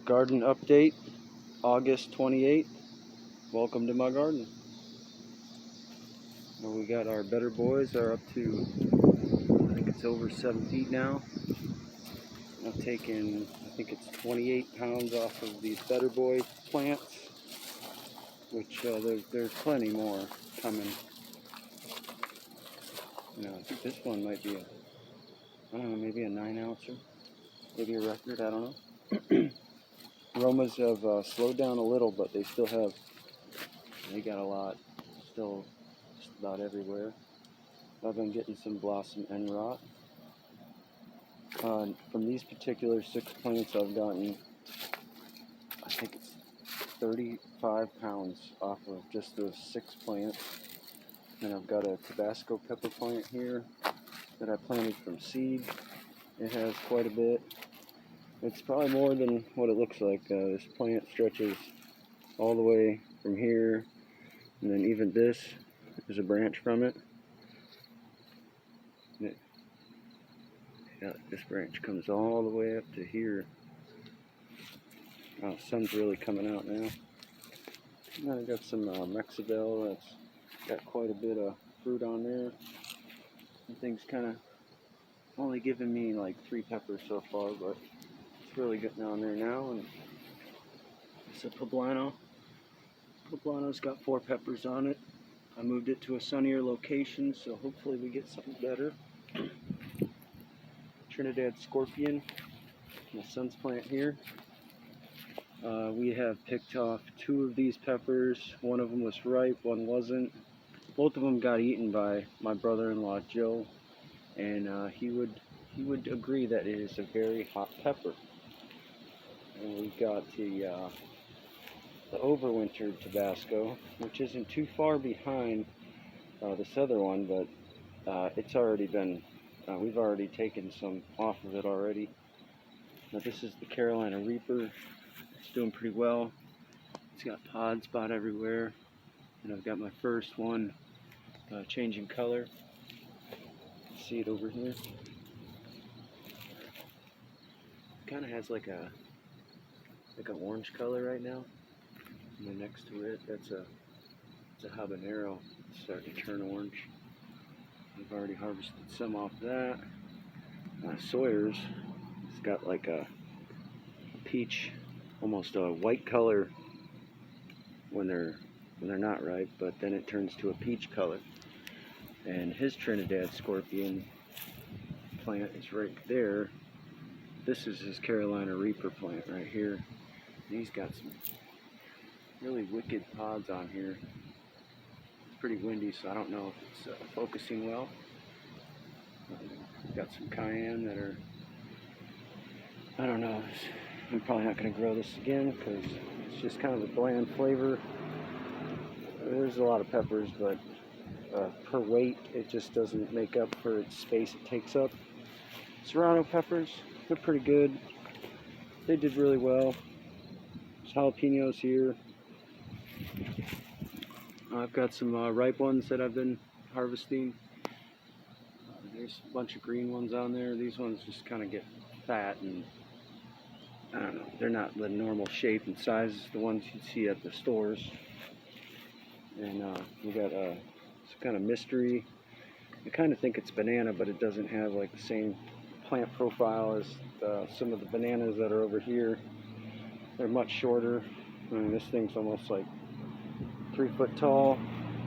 Garden update, August 28th. Welcome to my garden. Well, we got our better boys are up to, I think it's over 7 feet now. I've taken, I think it's 28 pounds off of these better boy plants, which there's plenty more coming. I think this one might be I don't know, maybe a 9-ouncer, maybe a record, I don't know. Aromas have slowed down a little, but they got a lot still just about everywhere. I've been getting some blossom end rot. From these particular 6 plants, I've gotten, I think it's 35 pounds off of just those 6 plants. And I've got a Tabasco pepper plant here that I planted from seed. It has quite a bit. It's probably more than what it looks like. This plant stretches all the way from here, and then even this is a branch from it. Yeah, this branch comes all the way up to here. Oh, the sun's really coming out now. And then I got some Mexibel that's got quite a bit of fruit on there. And things kind of only giving me like 3 peppers so far, but it's really getting on there now. And it's a Poblano. Poblano's got 4 peppers on it. I moved it to a sunnier location, so hopefully we get something better. Trinidad Scorpion, my son's plant here. We have picked off 2 of these peppers. One of them was ripe, one wasn't. Both of them got eaten by my brother-in-law Joe, and he would agree that it is a very hot pepper. And we've got the overwintered Tabasco, which isn't too far behind this other one, but it's already been, we've already taken some off of it already. Now this is the Carolina Reaper. It's doing pretty well. It's got pod spot everywhere, and I've got my first one changing color. See it over here? Kind of has like an orange color right now. And then next to it, it's a habanero. It's starting to turn orange. I've already harvested some off that. Sawyer's, it's got like a peach, almost a white color when they're not ripe, but then it turns to a peach color. And his Trinidad Scorpion plant is right there. This is his Carolina Reaper plant right here. He's got some really wicked pods on here. It's pretty windy, so I don't know if it's focusing well. Got some cayenne that are, I don't know, I'm probably not going to grow this again because it's just kind of a bland flavor. There's a lot of peppers, but per weight it just doesn't make up for its space it takes up. Serrano peppers, they're pretty good. They did really well. There's jalapenos here. I've got some ripe ones that I've been harvesting. There's a bunch of green ones on there. These ones just kind of get fat, and I don't know, they're not the normal shape and size as the ones you see at the stores. And we got it's kind of mystery. I kind of think it's banana, but it doesn't have like the same plant profile as some of the bananas that are over here. They're much shorter. I mean, this thing's almost like 3 foot tall,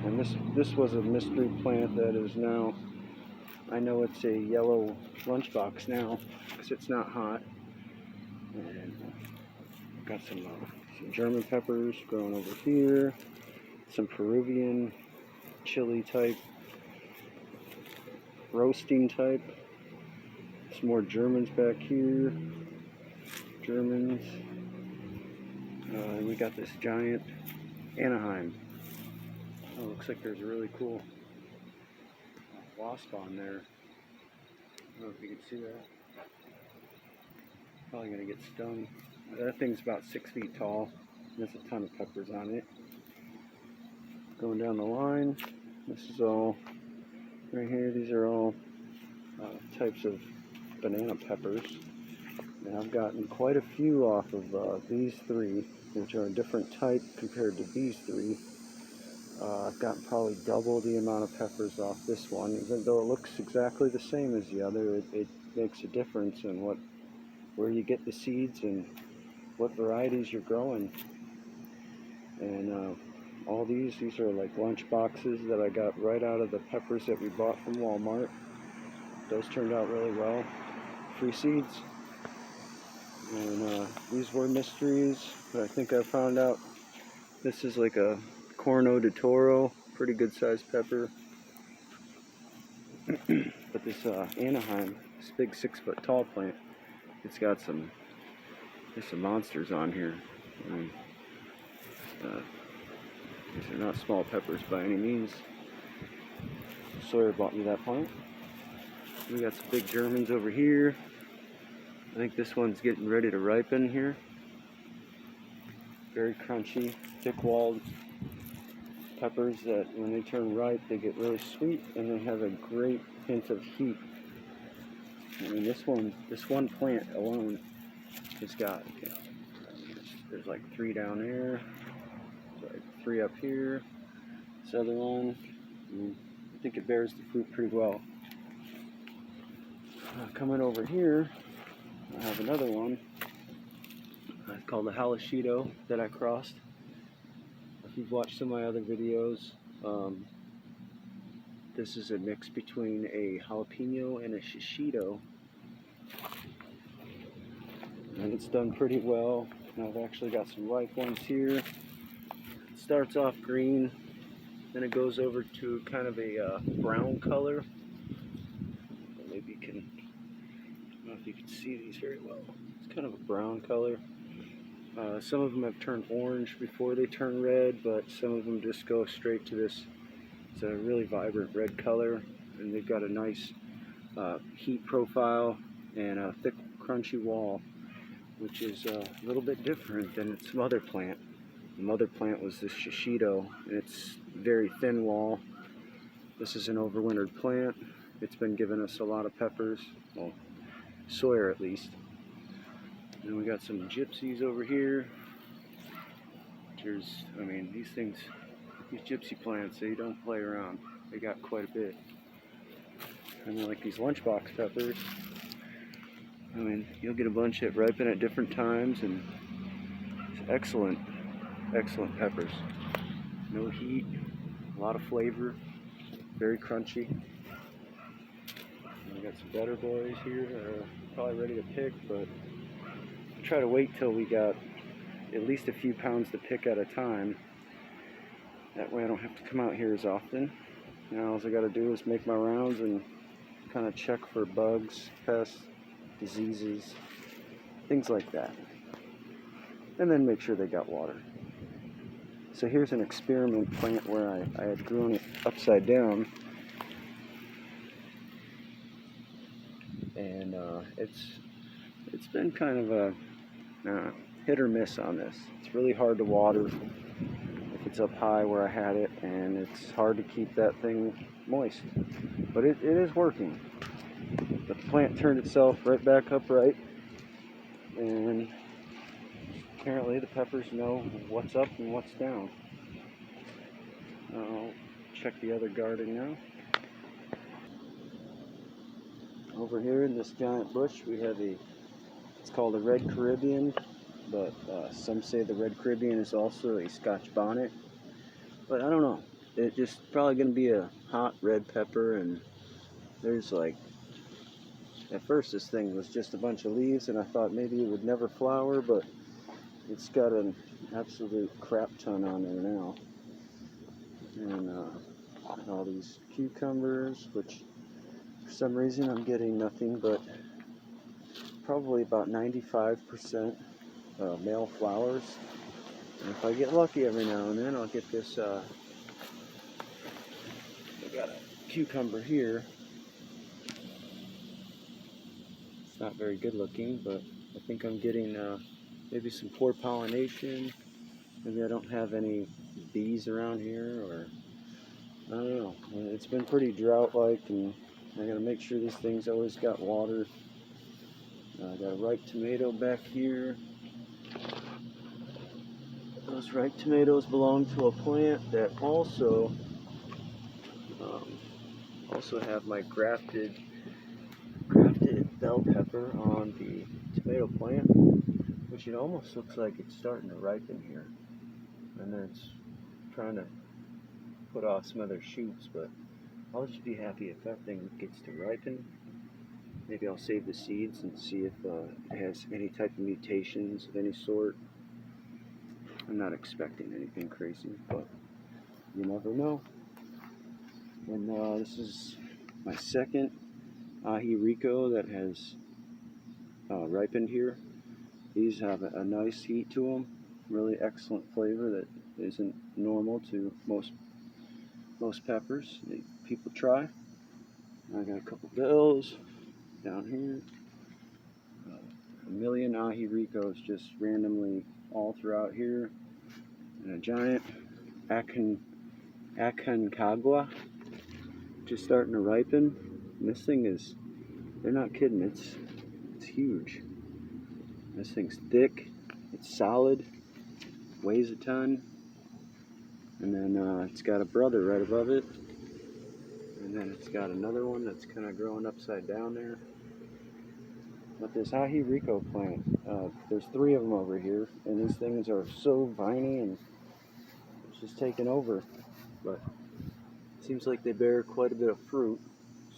and this was a mystery plant that is now, I know it's a yellow lunchbox now because it's not hot. And I've got some German peppers growing over here, some Peruvian chili type, roasting type, some more Germans back here, Germans. And we got this giant Anaheim. Oh, looks like there's a really cool wasp on there. I don't know if you can see that. Probably gonna get stung. That thing's about 6 feet tall. There's a ton of peppers on it. Going down the line, this is all right here. These are all types of banana peppers. And I've gotten quite a few off of these three, which are a different type compared to these three. I've gotten probably double the amount of peppers off this one. Even though it looks exactly the same as the other, it makes a difference in where you get the seeds and what varieties you're growing. And all these are like lunch boxes that I got right out of the peppers that we bought from Walmart. Those turned out really well. Free seeds. And these were mysteries, but I think I found out this is like a Corno de Toro, pretty good sized pepper. But this Anaheim, this big 6-foot tall plant, it's got there's some monsters on here. I mean, these are not small peppers by any means. Sawyer bought me that plant. We got some big Germans over here. I think this one's getting ready to ripen here. Very crunchy, thick-walled peppers that when they turn ripe, they get really sweet and they have a great hint of heat. I mean, this one plant alone has got, there's like 3 down there, like 3 up here. This other one, I think it bears the fruit pretty well. Coming over here, I have another one. It's called the Halashito that I crossed. If you've watched some of my other videos, this is a mix between a jalapeno and a shishito. And it's done pretty well. And I've actually got some ripe ones here. It starts off green, then it goes over to kind of a brown color. Maybe you can, I don't know if you can see these very well. It's kind of a brown color. Some of them have turned orange before they turn red, but some of them just go straight to this. It's a really vibrant red color, and they've got a nice heat profile and a thick, crunchy wall, which is a little bit different than its mother plant. The mother plant was this shishito, and it's very thin wall. This is an overwintered plant. It's been giving us a lot of peppers, well, Sawyer at least. And we got some gypsies over here. I mean, these gypsy plants, they don't play around. They got quite a bit. And they're like these lunchbox peppers. I mean, you'll get a bunch that ripen at different times, and it's excellent peppers. No heat, a lot of flavor, very crunchy. And we got some better boys here that are probably ready to pick, but I try to wait till we got at least a few pounds to pick at a time. That way I don't have to come out here as often. Now all I got to do is make my rounds and kind of check for bugs, pests, diseases, things like that. And then make sure they got water. So here's an experiment plant where I had grown it upside down. And it's been kind of a hit or miss on this. It's really hard to water if it's up high where I had it, and it's hard to keep that thing moist. But it is working. The plant turned itself right back upright, and apparently the peppers know what's up and what's down. I'll check the other garden now. Over here in this giant bush we have it's called a red Caribbean, but some say the red Caribbean is also a Scotch bonnet. But I don't know. It's just probably going to be a hot red pepper, and there's like, at first this thing was just a bunch of leaves, and I thought maybe it would never flower, but it's got an absolute crap ton on there now. And all these cucumbers, which for some reason I'm getting nothing but probably about 95% male flowers. And if I get lucky every now and then, I'll get this, I got a cucumber here. It's not very good looking, but I think I'm getting maybe some poor pollination. Maybe I don't have any bees around here, or I don't know. It's been pretty drought-like, and I gotta make sure these things always got water. I got a ripe tomato back here. Those ripe tomatoes belong to a plant that also have my grafted bell pepper on the tomato plant, which it almost looks like it's starting to ripen here, and then it's trying to put off some other shoots, but I'll just be happy if that thing gets to ripen. Maybe I'll save the seeds and see if it has any type of mutations of any sort. I'm not expecting anything crazy, but you never know. And this is my second aji rico that has ripened here. These have a nice heat to them, really excellent flavor that isn't normal to most peppers that people try. I got a couple bells down here. A million aji ricos just randomly all throughout here. And a giant Aconcagua just starting to ripen. And this thing is, they're not kidding, it's huge. This thing's thick, it's solid, weighs a ton. And then it's got a brother right above it. And then it's got another one that's kind of growing upside down there. But this aji rico plant, there's 3 of them over here, and these things are so viney and it's just taking over. But it seems like they bear quite a bit of fruit,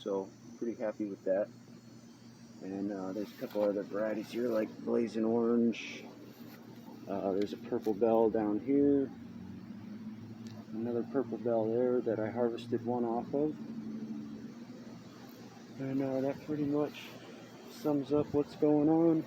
so pretty happy with that. And there's a couple other varieties here, like blazing orange. There's a purple bell down here. Another purple bell there that I harvested one off of. And that pretty much sums up what's going on.